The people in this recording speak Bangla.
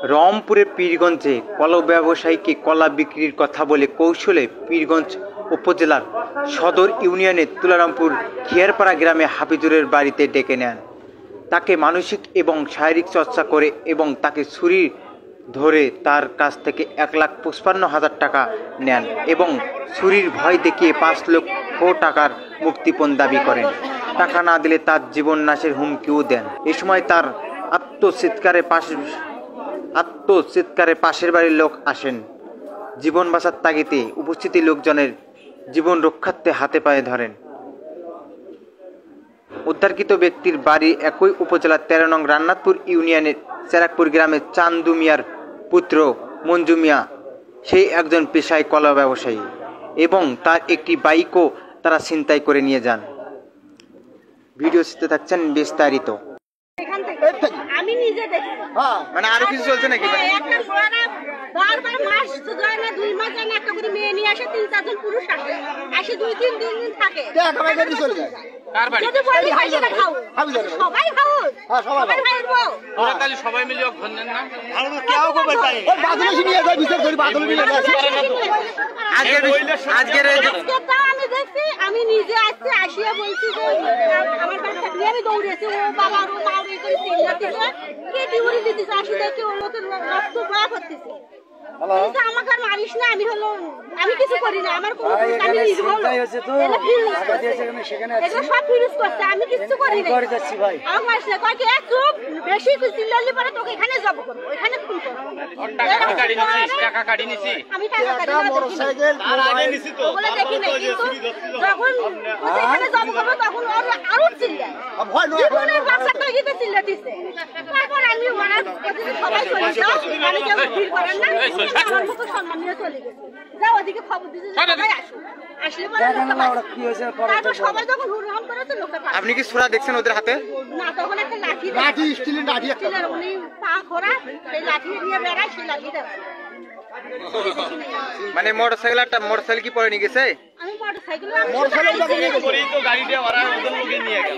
রংপুরের পীরগঞ্জে কলা ব্যবসায়ীকে কলা বিক্রির কথা বলে কৌশলে পীরগঞ্জ উপজেলার সদর ইউনিয়নের তুলারামপুর খিয়ারপাড়া গ্রামে হাফিজুরের বাড়িতে ডেকে নেন। তাকে মানসিক এবং শারীরিক চর্চা করে এবং তাকে ছুরি ধরে তার কাছ থেকে 1,55,000 টাকা নেন এবং ছুরির ভয় দেখিয়ে 5 লক্ষ টাকার মুক্তিপণ দাবি করেন। টাকা না দিলে তার জীবন নাশের হুমকিও দেন। এ সময় তার আত্মচিৎকারে পাশের বাড়ির লোক আসেন। জীবন বাঁচার তাগিদে উপস্থিত লোকজনের জীবন রক্ষার্থে হাতে পায়ে ধরেন। উদ্ধারকৃত ব্যক্তির বাড়ি একই উপজেলার 13 নং রান্নাথপুর ইউনিয়নের চেরাকপুর গ্রামের চান্দু মিয়ার পুত্র মঞ্জু মিয়া। সেই একজন পেশায় কলা ব্যবসায়ী এবং তার একটি বাইকও তারা ছিনতাই করে নিয়ে যান। ভিডিও চিত্রে থাকছেন বিস্তারিত। আমি নিজে দেখি মানে আরো কিছু চলছে নাকি? বারবার মাস যায় না, 2 মাস যায় না, একটা করে মেয়ে নিয়ে আসে, 3-4 জন পুরুষ আসে, 2-3 দিন থাকে। যদি বলি ভাই সেটা খাও, সবাই খাও, সবাই খাইবো, তাহলে সবাই মিলে ঘন্নেন না। আমি দেখছি, আমি নিজে আসছি, আসিয়া বলছি যে আমার বাচ্চা নিয়ে আমি দৌড়েছি, ও বাবা ও মা ওই করে চিল্লাতেছে, কে টিউরি দিতেছে, আসি দেখি ওর মতো রক্ত বয়া করতেছে। আমাকে আর মারিস না, আমি কিছু করি না, আমার কোনো আমি সব ফিরুজ করছে, আমি কিছু করি না। আমার মারিস না, কয় কি চুপ, বেশি চিল্লালি পরে তোকে এখানে যাবো করবো, এখানে খুন করবো। টাকা কাটি নিছি, আমি টাকা কাটি ওগুলো দেখি নাই, কিন্তু যখন এখানে যাবো করবো তখন ওর আরো চিল্লায়, বাচ্চা তৈরিতে চিল্লা দিচ্ছে। তারপর আমি ওনার সবাই চলে যাও, আমি কেউ ভিড় করেন না, আমার মতো সম্মান নিয়ে চলে গেছে। যাও ওদিকে খবর দিতে, সবাই আসুন, আসলে তারপর সবাই যখন হুড়হাম করেছে লোকটা। আপনি কি ছোরা দেখছেন ওদের হাতে? না, তখন একটা লাঠি স্টিলের লাঠি, উনি পা খোরা, সেই লাঠি নিয়ে বেড়ায়, সেই লাঠি দেয়। মানে মোটরসাইকেল কি পরে নিয়ে গেছে? আমি মোটরসাইকেল গাড়ি দিয়ে ওরা ওদের লোকে নিয়ে গেল।